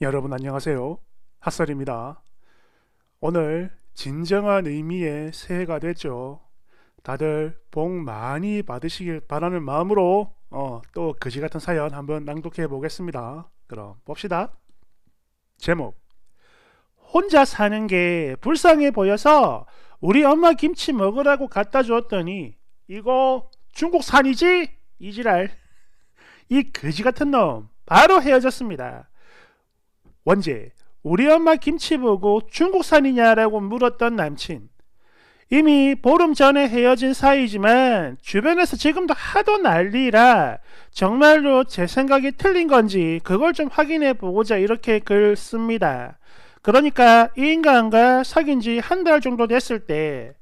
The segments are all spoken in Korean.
여러분 안녕하세요. 핫설입니다. 오늘 진정한 의미의 새해가 됐죠. 다들 복 많이 받으시길 바라는 마음으로 또 거지 같은 사연 한번 낭독해 보겠습니다. 그럼 봅시다. 제목: 혼자 사는 게 불쌍해 보여서 우리 엄마 김치 먹으라고 갖다 주었더니 이거 중국산이지? 이지랄. 이 거지 같은 놈 바로 헤어졌습니다. 원제: 우리 엄마 김치 보고 중국산이냐라고 물었던 남친. 이미 보름 전에 헤어진 사이지만 주변에서 지금도 하도 난리라 정말로 제 생각이 틀린 건지 그걸 좀 확인해 보고자 이렇게 글 씁니다. 그러니까 이 인간과 사귄 지 한 달 정도 됐을 때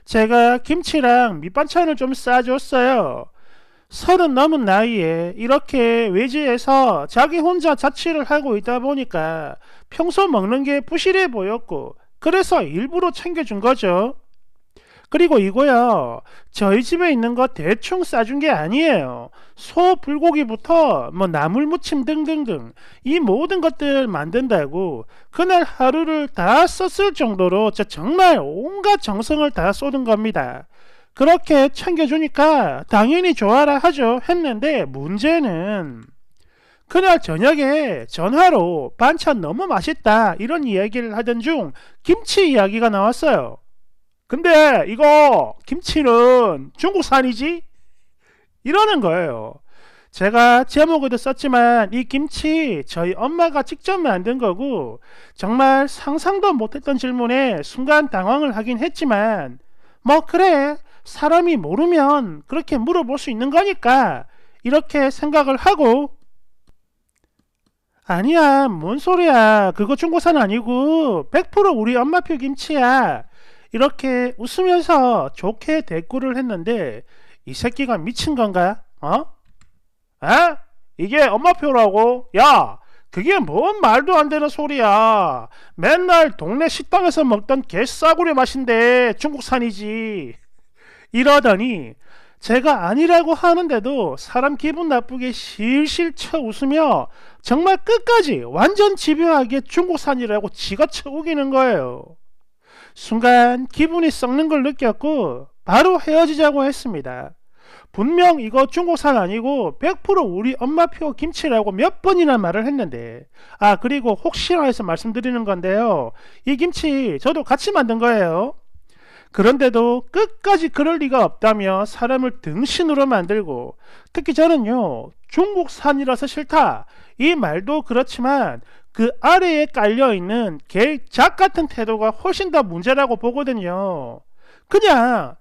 제가 김치랑 밑반찬을 좀 싸줬어요. 30 넘은 나이에 이렇게 외지에서 자기 혼자 자취를 하고 있다 보니까 평소 먹는 게 부실해 보였고 그래서 일부러 챙겨준 거죠. 그리고 이거요, 저희 집에 있는 거 대충 싸준 게 아니에요. 소, 불고기부터 뭐 나물무침 등등등 이 모든 것들 만든다고 그날 하루를 다 썼을 정도로 정말 온갖 정성을 다 쏟은 겁니다. 그렇게 챙겨주니까 당연히 좋아라 하죠 했는데, 문제는 그날 저녁에 전화로 반찬 너무 맛있다 이런 이야기를 하던 중 김치 이야기가 나왔어요. 근데 이거 김치는 중국산이지? 이러는 거예요. 제가 제목에도 썼지만 이 김치 저희 엄마가 직접 만든 거고, 정말 상상도 못했던 질문에 순간 당황을 하긴 했지만 뭐 그래, 사람이 모르면 그렇게 물어볼 수 있는 거니까 이렇게 생각을 하고, 아니야 뭔 소리야, 그거 중국산 아니고 100% 우리 엄마표 김치야, 이렇게 웃으면서 좋게 대꾸를 했는데, 이 새끼가 미친 건가? 에? 이게 엄마표라고? 야, 그게 뭔 말도 안 되는 소리야. 맨날 동네 식당에서 먹던 개싸구려 맛인데 중국산이지. 이러더니 제가 아니라고 하는데도 사람 기분 나쁘게 실실 쳐 웃으며 정말 끝까지 완전 집요하게 중국산이라고 지가 쳐 우기는 거예요. 순간 기분이 썩는 걸 느꼈고 바로 헤어지자고 했습니다. 분명 이거 중국산 아니고 100% 우리 엄마표 김치라고 몇 번이나 말을 했는데, 그리고 혹시나 해서 말씀드리는 건데요, 이 김치 저도 같이 만든 거예요. 그런데도 끝까지 그럴 리가 없다며 사람을 등신으로 만들고, 특히 저는요, 중국산이라서 싫다 이 말도 그렇지만 그 아래에 깔려있는 개작 같은 태도가 훨씬 더 문제라고 보거든요. 그냥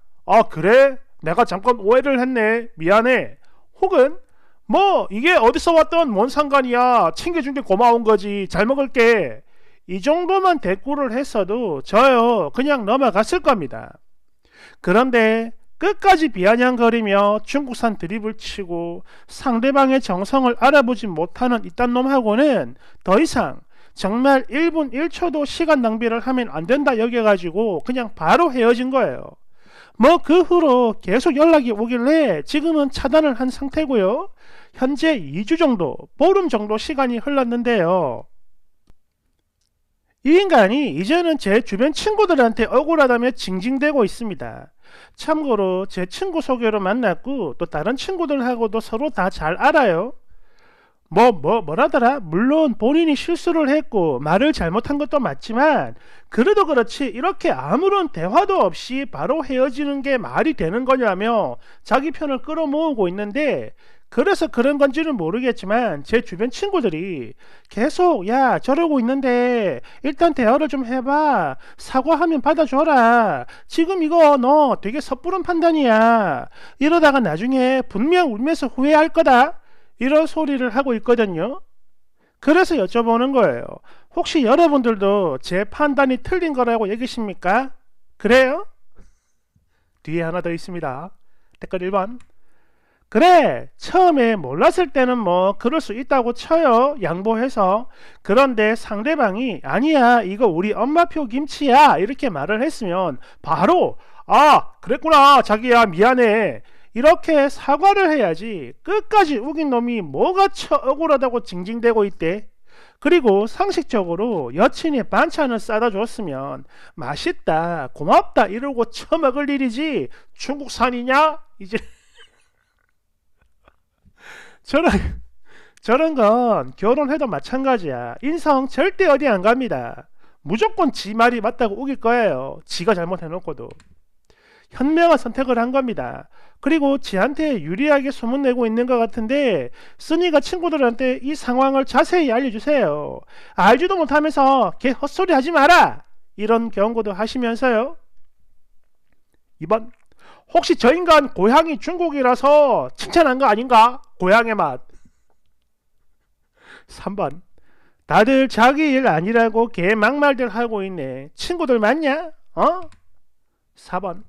그래? 내가 잠깐 오해를 했네, 미안해, 혹은 뭐 이게 어디서 왔던 뭔 상관이야, 챙겨준 게 고마운 거지, 잘 먹을게, 이 정도만 대꾸를 했어도 저요 그냥 넘어갔을 겁니다. 그런데 끝까지 비아냥거리며 중국산 드립을 치고 상대방의 정성을 알아보지 못하는 이딴 놈하고는 더 이상 정말 1분 1초도 시간 낭비를 하면 안 된다 여겨가지고 그냥 바로 헤어진 거예요. 뭐 그 후로 계속 연락이 오길래 지금은 차단을 한 상태고요. 현재 2주 정도, 보름 정도 시간이 흘렀는데요. 이 인간이 이제는 제 주변 친구들한테 억울하다며 징징대고 있습니다. 참고로 제 친구 소개로 만났고 또 다른 친구들하고도 서로 다 잘 알아요. 뭐라더라? 물론 본인이 실수를 했고 말을 잘못한 것도 맞지만 그래도 그렇지 이렇게 아무런 대화도 없이 바로 헤어지는 게 말이 되는 거냐며 자기 편을 끌어모으고 있는데, 그래서 그런 건지는 모르겠지만 제 주변 친구들이 계속 야 저러고 있는데 일단 대화를 좀 해봐, 사과하면 받아줘라, 지금 이거 너 되게 섣부른 판단이야, 이러다가 나중에 분명 울면서 후회할 거다, 이런 소리를 하고 있거든요. 그래서 여쭤보는 거예요. 혹시 여러분들도 제 판단이 틀린 거라고 여기십니까? 그래요? 뒤에 하나 더 있습니다. 댓글 1번. 그래, 처음에 몰랐을 때는 뭐 그럴 수 있다고 쳐요, 양보해서. 그런데 상대방이 아니야 이거 우리 엄마표 김치야 이렇게 말을 했으면 바로 그랬구나 자기야 미안해 이렇게 사과를 해야지, 끝까지 우긴 놈이 뭐가 억울하다고 징징대고 있대. 그리고 상식적으로 여친이 반찬을 싸다 줬으면 맛있다, 고맙다 이러고 처먹을 일이지 중국산이냐? 이제 저런 저런 건 결혼해도 마찬가지야. 인성 절대 어디 안 갑니다. 무조건 지 말이 맞다고 우길 거예요. 지가 잘못해놓고도. 현명한 선택을 한 겁니다. 그리고 지한테 유리하게 소문내고 있는 것 같은데 쓰니가 친구들한테 이 상황을 자세히 알려주세요. 알지도 못하면서 걔 헛소리 하지 마라. 이런 경고도 하시면서요. 2번, 혹시 저 인간 고향이 중국이라서 칭찬한 거 아닌가? 고향의 맛. 3번, 다들 자기 일 아니라고 개 막말들 하고 있네. 친구들 맞냐? 어? 4번,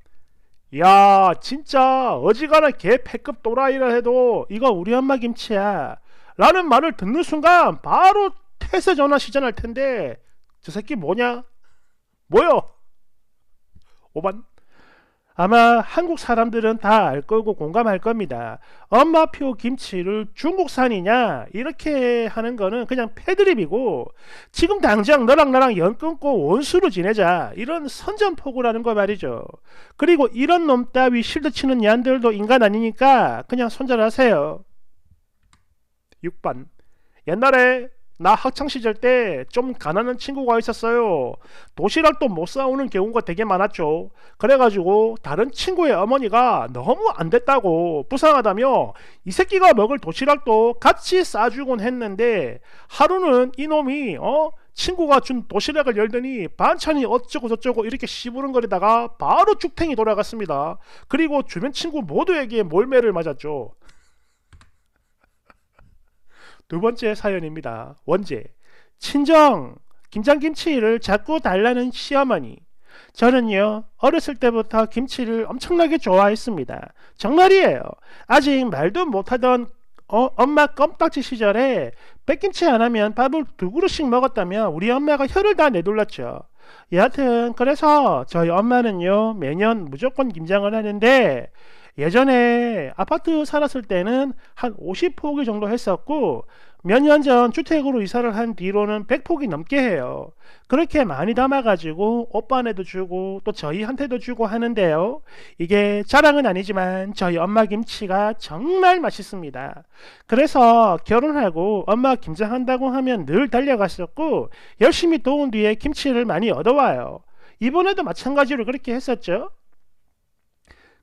야 진짜 어지간한 개 패급 또라이라 해도 이거 우리 엄마 김치야 라는 말을 듣는 순간 바로 태세 전화 시전할 텐데 저 새끼 뭐냐? 뭐요? 5번, 아마 한국 사람들은 다 알 거고 공감할 겁니다. 엄마표 김치를 중국산이냐 이렇게 하는 거는 그냥 패드립이고 지금 당장 너랑 나랑 연 끊고 원수로 지내자 이런 선전포고라는 거 말이죠. 그리고 이런 놈 따위 실드 치는 얀들도 인간 아니니까 그냥 손절하세요. 6번, 옛날에 나 학창시절 때 좀 가난한 친구가 있었어요. 도시락도 못 사오는 경우가 되게 많았죠. 그래가지고 다른 친구의 어머니가 너무 안 됐다고 불쌍하다며 이 새끼가 먹을 도시락도 같이 싸주곤 했는데 하루는 이놈이 친구가 준 도시락을 열더니 반찬이 어쩌고 저쩌고 이렇게 씨부름거리다가 바로 죽탱이 돌아갔습니다. 그리고 주변 친구 모두에게 몰매를 맞았죠. 두 번째 사연입니다. 원제, 친정 김장김치를 자꾸 달라는 시어머니. 저는요 어렸을 때부터 김치를 엄청나게 좋아했습니다. 정말이에요. 아직 말도 못하던 엄마 껌딱지 시절에 백김치 안 하면 밥을 2그릇씩 먹었다며 우리 엄마가 혀를 다 내둘렀죠. 여하튼 그래서 저희 엄마는요 매년 무조건 김장을 하는데 예전에 아파트 살았을 때는 한 50포기 정도 했었고 몇 년 전 주택으로 이사를 한 뒤로는 100포기 넘게 해요. 그렇게 많이 담아가지고 오빠네도 주고 또 저희한테도 주고 하는데요. 이게 자랑은 아니지만 저희 엄마 김치가 정말 맛있습니다. 그래서 결혼하고 엄마 김장한다고 하면 늘 달려갔었고 열심히 도운 뒤에 김치를 많이 얻어와요. 이번에도 마찬가지로 그렇게 했었죠.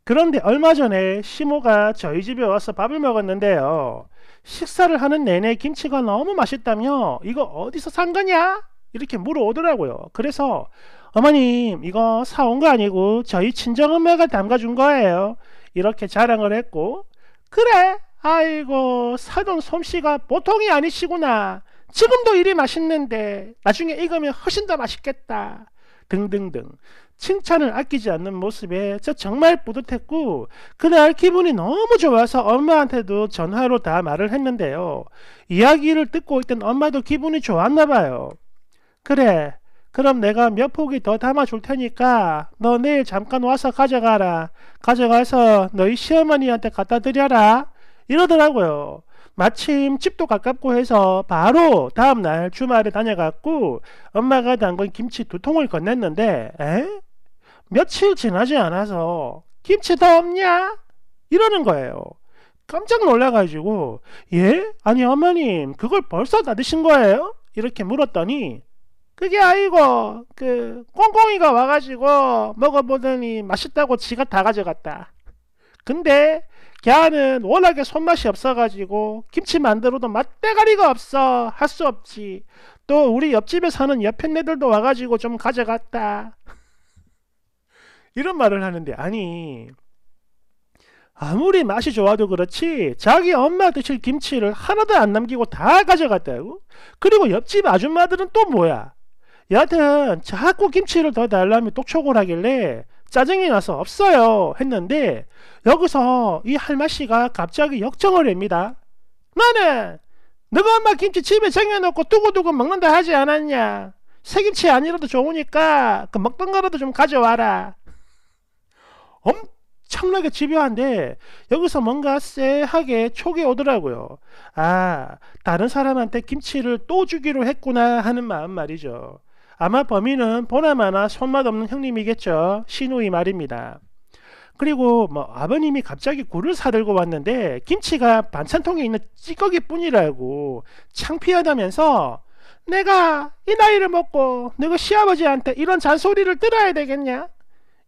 그런데 얼마 전에 시모가 저희 집에 와서 밥을 먹었는데요. 식사를 하는 내내 김치가 너무 맛있다며 이거 어디서 산 거냐? 이렇게 물어오더라고요. 그래서 어머님 이거 사온 거 아니고 저희 친정엄마가 담가준 거예요. 이렇게 자랑을 했고 그래? 아이고 사돈 솜씨가 보통이 아니시구나. 지금도 이리 맛있는데 나중에 익으면 훨씬 더 맛있겠다. 등등등 칭찬을 아끼지 않는 모습에 저 정말 뿌듯했고 그날 기분이 너무 좋아서 엄마한테도 전화로 다 말을 했는데요. 이야기를 듣고 있던 엄마도 기분이 좋았나 봐요. 그래 그럼 내가 몇 포기 더 담아줄 테니까 너 내일 잠깐 와서 가져가라. 가져가서 너희 시어머니한테 갖다 드려라. 이러더라고요. 마침 집도 가깝고 해서 바로 다음날 주말에 다녀갔고 엄마가 담근 김치 2통을 건넸는데 며칠 지나지 않아서 김치 더 없냐? 이러는 거예요. 깜짝 놀라가지고 예? 아니 어머님 그걸 벌써 다 드신 거예요? 이렇게 물었더니 그게 아니고 꽁꽁이가 와가지고 먹어보더니 맛있다고 지가 다 가져갔다. 근데 걔는 워낙에 손맛이 없어가지고 김치 만들어도 맛대가리가 없어. 할 수 없지. 또 우리 옆집에 사는 옆편네들도 와가지고 좀 가져갔다. 이런 말을 하는데 아니 아무리 맛이 좋아도 그렇지 자기 엄마 드실 김치를 하나도 안 남기고 다 가져갔다고? 그리고 옆집 아줌마들은 또 뭐야? 여하튼 자꾸 김치를 더 달라며 똑촉을 하길래 짜증이 나서 없어요 했는데 여기서 이 할마씨가 갑자기 역정을 합니다. 너는 너가 엄마 김치 집에 쟁여놓고 두고두고 먹는다 하지 않았냐? 새김치 아니라도 좋으니까 그 먹던 거라도 좀 가져와라. 엄청나게 집요한데 여기서 뭔가 쎄하게 촉이 오더라고요. 아, 다른 사람한테 김치를 또 주기로 했구나 하는 마음 말이죠. 아마 범인은 보나마나 손맛 없는 형님이겠죠. 시누이 말입니다. 그리고 뭐 아버님이 갑자기 굴을 사들고 왔는데 김치가 반찬통에 있는 찌꺼기 뿐이라고 창피하다면서 내가 이 나이를 먹고 너가 시아버지한테 이런 잔소리를 들어야 되겠냐?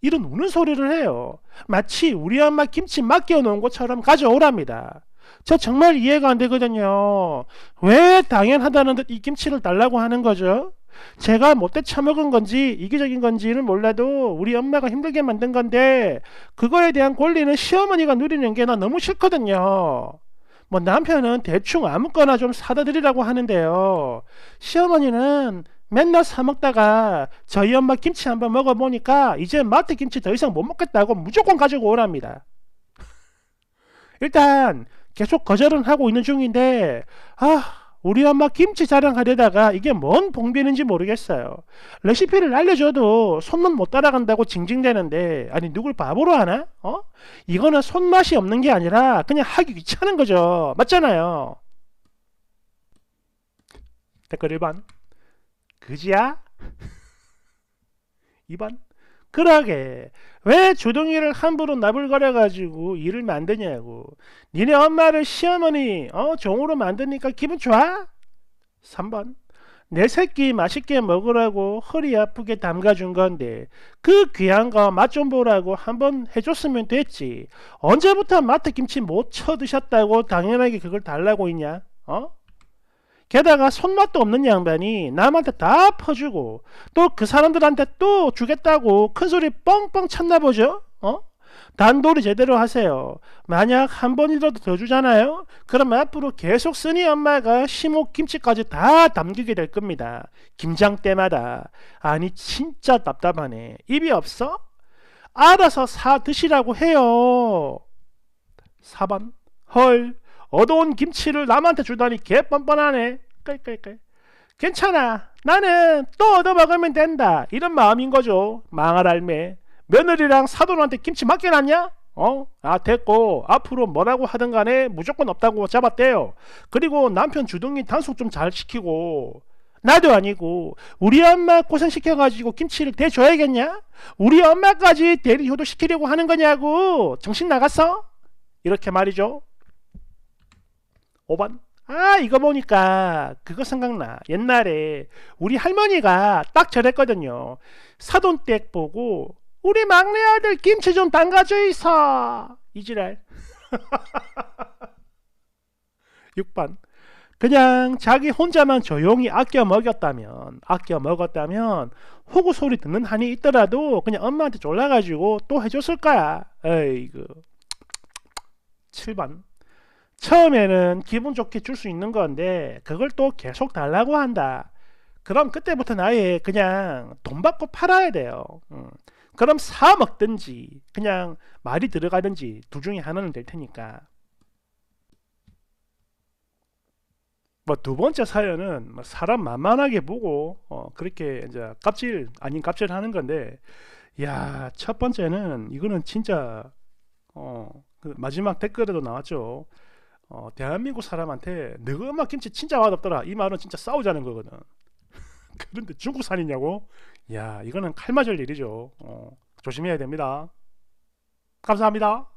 이런 우는 소리를 해요. 마치 우리 엄마 김치 맡겨놓은 것처럼 가져오랍니다. 저 정말 이해가 안 되거든요. 왜 당연하다는 듯 이 김치를 달라고 하는 거죠? 제가 못돼 처먹은 건지 이기적인 건지는 몰라도 우리 엄마가 힘들게 만든 건데 그거에 대한 권리는 시어머니가 누리는 게 나 너무 싫거든요. 뭐 남편은 대충 아무거나 좀 사다 드리라고 하는데요. 시어머니는 맨날 사 먹다가 저희 엄마 김치 한번 먹어보니까 이제 마트 김치 더 이상 못 먹겠다고 무조건 가지고 오랍니다. 일단 계속 거절은 하고 있는 중인데 우리 엄마 김치 자랑하려다가 이게 뭔 봉변인지 모르겠어요. 레시피를 알려줘도 손만 못 따라간다고 징징대는데 아니 누굴 바보로 하나? 이거는 손맛이 없는 게 아니라 그냥 하기 귀찮은 거죠. 맞잖아요. 댓글 1번 그지야? 2번 그러게 왜 주둥이를 함부로 나불거려가지고 일을 만드냐고. 니네 엄마를 시어머니 종으로 만드니까 기분 좋아? 3번 내 새끼 맛있게 먹으라고 허리 아프게 담가준 건데 그 귀한 거 맛 좀 보라고 한번 해줬으면 됐지. 언제부터 마트 김치 못 쳐드셨다고 당연하게 그걸 달라고 있냐? 게다가 손맛도 없는 양반이 남한테 다 퍼주고 또 그 사람들한테 또 주겠다고 큰소리 뻥뻥 쳤나 보죠? 단도리 제대로 하세요. 만약 한 번이라도 더 주잖아요? 그럼 앞으로 계속 쓰니 엄마가 시목 김치까지 다 담기게 될 겁니다. 김장 때마다. 아니 진짜 답답하네. 입이 없어? 알아서 사 드시라고 해요. 4번 헐 얻어온 김치를 남한테 주다니 개 뻔뻔하네. 끌끌끌. 괜찮아. 나는 또 얻어먹으면 된다. 이런 마음인 거죠. 망할 알매. 며느리랑 사돈한테 김치 맡겨놨냐? 됐고 앞으로 뭐라고 하든 간에 무조건 없다고 잡았대요. 그리고 남편 주둥이 단속 좀 잘 시키고. 나도 아니고 우리 엄마 고생시켜가지고 김치를 대줘야겠냐? 우리 엄마까지 대리 효도시키려고 하는 거냐고. 정신 나갔어? 이렇게 말이죠. 5번 이거 보니까 그거 생각나. 옛날에 우리 할머니가 딱 저랬거든요. 사돈댁 보고 우리 막내 아들 김치 좀 담가줘 있어. 이지랄. 6번 그냥 자기 혼자만 조용히 아껴 먹었다면 호구 소리 듣는 한이 있더라도 그냥 엄마한테 졸라가지고 또 해줬을 거야. 에이그. 7번 처음에는 기분 좋게 줄 수 있는 건데 그걸 또 계속 달라고 한다. 그럼 그때부터는 아예 그냥 돈 받고 팔아야 돼요. 그럼 사 먹든지 그냥 말이 들어가든지 둘 중에 하나는 될 테니까. 뭐 두 번째 사연은 뭐 사람 만만하게 보고 그렇게 이제 갑질 아닌 갑질 하는 건데, 야, 첫 번째는 이거는 진짜 그 마지막 댓글에도 나왔죠. 대한민국 사람한테 너가 엄마 김치 진짜 맛없더라 이 말은 진짜 싸우자는 거거든. 그런데 중국산이냐고? 야, 이거는 칼 맞을 일이죠. 조심해야 됩니다. 감사합니다.